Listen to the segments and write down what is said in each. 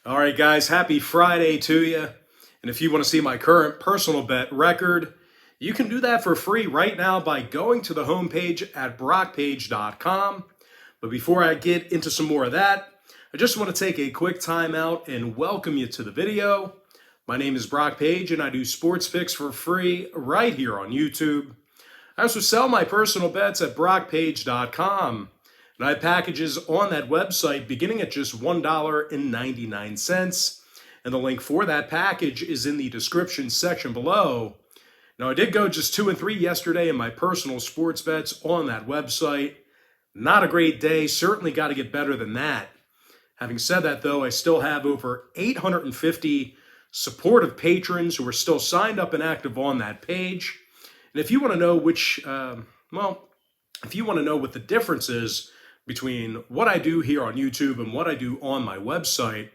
All right, guys, happy Friday to you. And if you want to see my current personal bet record, you can do that for free right now by going to the homepage at Pt.1. But before I get into some more of that, I just want to take a quick time out and welcome you to the video. My name is Brock Page, and I do sports picks for free right here on YouTube. I also sell my personal bets at Pt.1. And I have packages on that website beginning at just $1.99. And the link for that package is in the description section below. Now, I did go just 2 and 3 yesterday in my personal sports bets on that website. Not a great day. Certainly got to get better than that. Having said that, though, I still have over 850 supportive patrons who are still signed up and active on that page. And if you want to know if you want to know what the difference is between what I do here on YouTube and what I do on my website,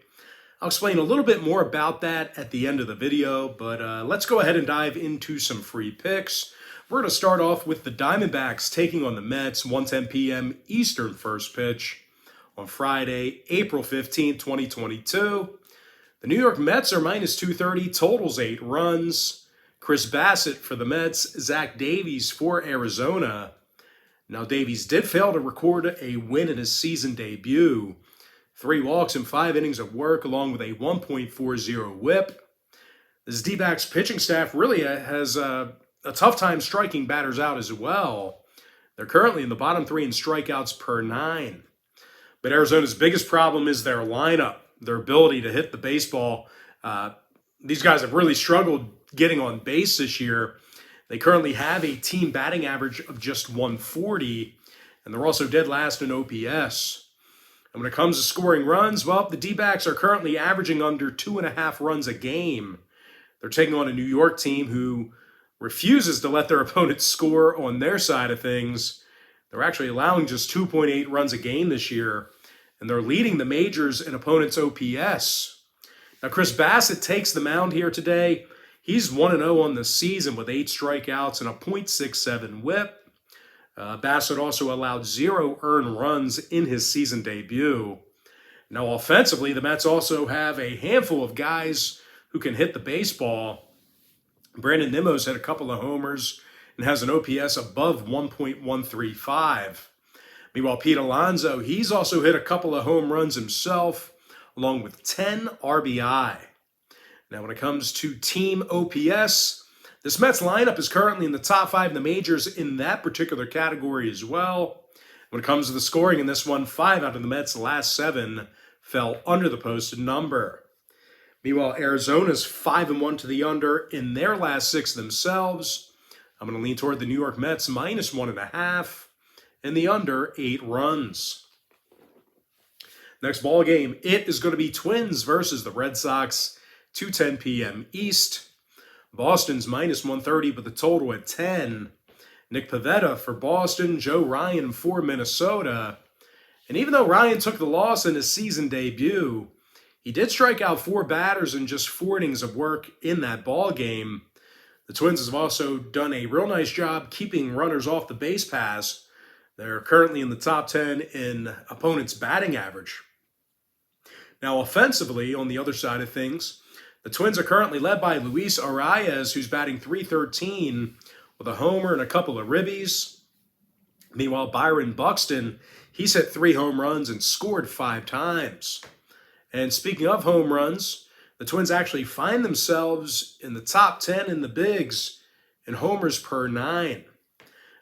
I'll explain a little bit more about that at the end of the video, but let's go ahead and dive into some free picks. We're going to start off with the Diamondbacks taking on the Mets, 1:10 p.m. Eastern first pitch on Friday, April 15, 2022. The New York Mets are minus 230, totals 8 runs. Chris Bassett for the Mets, Zach Davies for Arizona. Now, Davies did fail to record a win in his season debut. 3 walks in 5 innings of work, along with a 1.40 whip. This D-backs pitching staff really has a tough time striking batters out as well. They're currently in the bottom 3 in strikeouts per 9. But Arizona's biggest problem is their lineup, their ability to hit the baseball. These guys have really struggled getting on base this year. They currently have a team batting average of just 140, and they're also dead last in OPS. And when it comes to scoring runs, well, the D-backs are currently averaging under 2.5 runs a game. They're taking on a New York team who refuses to let their opponents score on their side of things. They're actually allowing just 2.8 runs a game this year, and they're leading the majors in opponents' OPS. Now, Chris Bassett takes the mound here today. He's 1-0 on the season with 8 strikeouts and a .67 whip. Bassett also allowed 0 earned runs in his season debut. Now, offensively, the Mets also have a handful of guys who can hit the baseball. Brandon Nimmo's hit a couple of homers and has an OPS above 1.135. Meanwhile, Pete Alonso, he's also hit a couple of home runs himself, along with 10 RBI. Now, when it comes to team OPS, this Mets lineup is currently in the top 5 in the majors in that particular category as well. When it comes to the scoring in this one, 5 out of the Mets' last 7 fell under the posted number. Meanwhile, Arizona's 5-1 to the under in their last 6 themselves. I'm going to lean toward the New York Mets minus 1.5 and the under 8 runs. Next ball game, it is going to be Twins versus the Red Sox. 2:10 p.m. East. Boston's minus 130 with a total at 10. Nick Pivetta for Boston, Joe Ryan for Minnesota. And even though Ryan took the loss in his season debut, he did strike out 4 batters in just 4 innings of work in that ball game. The Twins have also done a real nice job keeping runners off the base paths. They're currently in the top 10 in opponents' batting average. Now, offensively, on the other side of things, the Twins are currently led by Luis Arias, who's batting .313 with a homer and a couple of ribbies. Meanwhile, Byron Buxton, he's hit 3 home runs and scored 5 times. And speaking of home runs, the Twins actually find themselves in the top 10 in the bigs in homers per 9.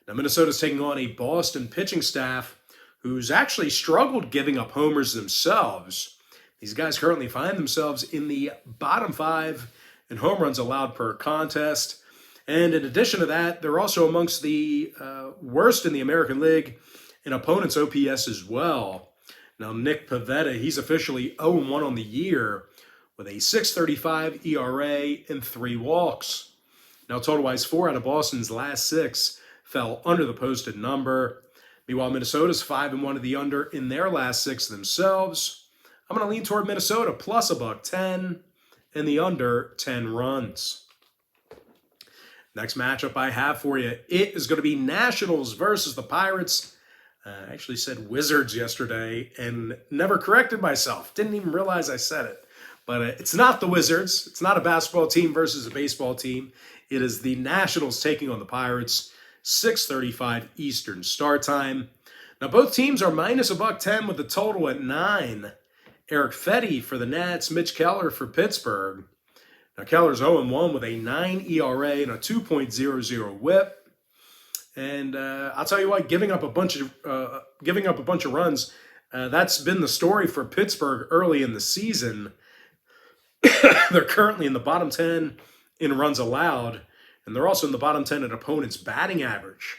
Now, Minnesota's taking on a Boston pitching staff who's actually struggled giving up homers themselves. These guys currently find themselves in the bottom 5 in home runs allowed per contest. And in addition to that, they're also amongst the worst in the American League in opponents' OPS as well. Now, Nick Pivetta, he's officially 0-1 on the year with a .635 ERA and 3 walks. Now, total-wise, 4 out of Boston's last 6 fell under the posted number. Meanwhile, Minnesota's 5-1 to the under in their last 6 themselves. I'm going to lean toward Minnesota plus $1.10 and the under 10 runs. Next matchup I have for you, it is going to be Nationals versus the Pirates. I actually said Wizards yesterday and never corrected myself. Didn't even realize I said it. But it's not the Wizards. It's not a basketball team versus a baseball team. It is the Nationals taking on the Pirates, 6:35 Eastern start time. Now, both teams are minus $1.10 with the total at 9. Eric Fetty for the Nats, Mitch Keller for Pittsburgh. Now, Keller's 0-1 with a 9 ERA and a 2.00 WHIP. And I'll tell you what, giving up a bunch of runs, that's been the story for Pittsburgh early in the season. They're currently in the bottom 10 in runs allowed, and they're also in the bottom 10 in opponents' batting average.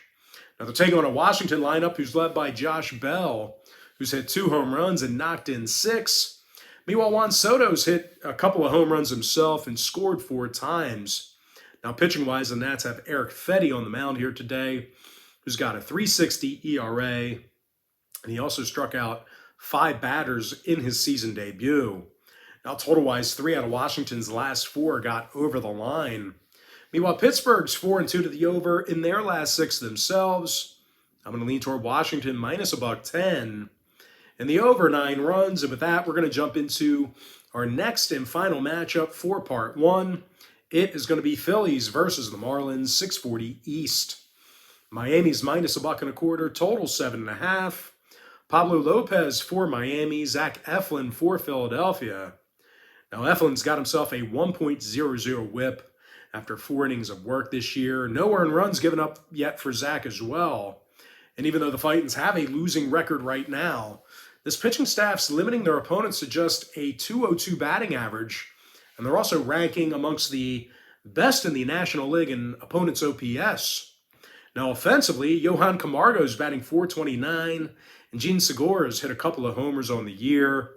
Now, they're taking on a Washington lineup who's led by Josh Bell, who's hit 2 home runs and knocked in 6. Meanwhile, Juan Soto's hit a couple of home runs himself and scored 4 times. Now, pitching-wise, the Nats have Eric Fetty on the mound here today, who's got a 3.60 ERA, and he also struck out 5 batters in his season debut. Now, total-wise, 3 out of Washington's last 4 got over the line. Meanwhile, Pittsburgh's 4-2 to the over in their last 6 themselves. I'm going to lean toward Washington minus $1.10. And the over 9 runs. And with that, we're going to jump into our next and final matchup for Part 1. It is going to be Phillies versus the Marlins, 6:40 East. Miami's minus $1.25, total 7.5. Pablo Lopez for Miami, Zach Eflin for Philadelphia. Now, Eflin's got himself a 1.00 whip after 4 innings of work this year. No earned runs given up yet for Zach as well. And even though the Titans have a losing record right now, this pitching staff's limiting their opponents to just a 202 batting average, and they're also ranking amongst the best in the National League in opponents' OPS. Now, offensively, Johan Camargo's batting .429, and Gene Segura's hit a couple of homers on the year.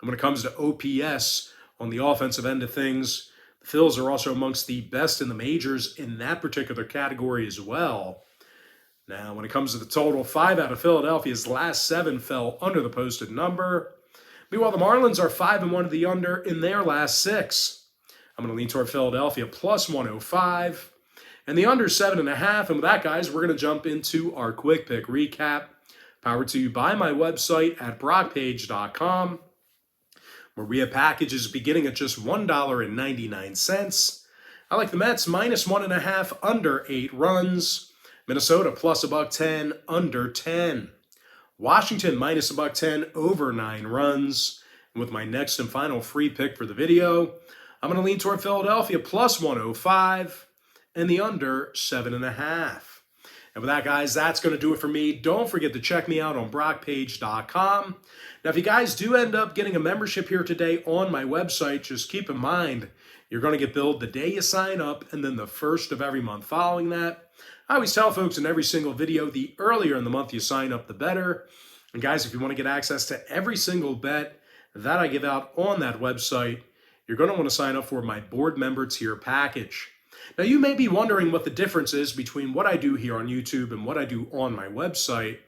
And when it comes to OPS on the offensive end of things, the Phils are also amongst the best in the majors in that particular category as well. Now, when it comes to the total, 5 out of Philadelphia's last 7 fell under the posted number. Meanwhile, the Marlins are 5-1 to the under in their last 6. I'm going to lean toward Philadelphia plus 105. And the under 7.5. And with that, guys, we're going to jump into our quick pick recap. Powered to you by my website at brockpage.com, where we have packages beginning at just $1.99. I like the Mets minus 1.5 under 8 runs. Minnesota plus $1.10 under 10. Washington minus $1.10 over 9 runs. And with my next and final free pick for the video, I'm going to lean toward Philadelphia plus 105 and the under 7.5. And with that, guys, that's going to do it for me. Don't forget to check me out on brockpage.com. Now, if you guys do end up getting a membership here today on my website, just keep in mind, you're going to get billed the day you sign up and then the first of every month following that. I always tell folks in every single video, the earlier in the month you sign up, the better. And guys, if you want to get access to every single bet that I give out on that website, you're going to want to sign up for my board member tier package. Now, you may be wondering what the difference is between what I do here on YouTube and what I do on my website.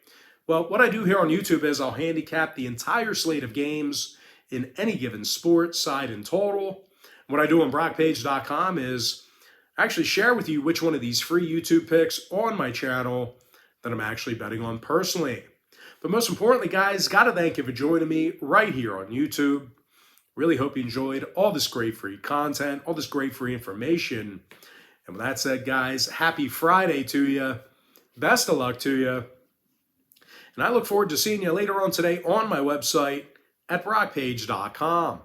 Well, what I do here on YouTube is I'll handicap the entire slate of games in any given sport, side and total. What I do on brockpage.com is actually share with you which one of these free YouTube picks on my channel that I'm actually betting on personally. But most importantly, guys, got to thank you for joining me right here on YouTube. Really hope you enjoyed all this great free content, all this great free information. And with that said, guys, happy Friday to you. Best of luck to you. And I look forward to seeing you later on today on my website at brockpage.com.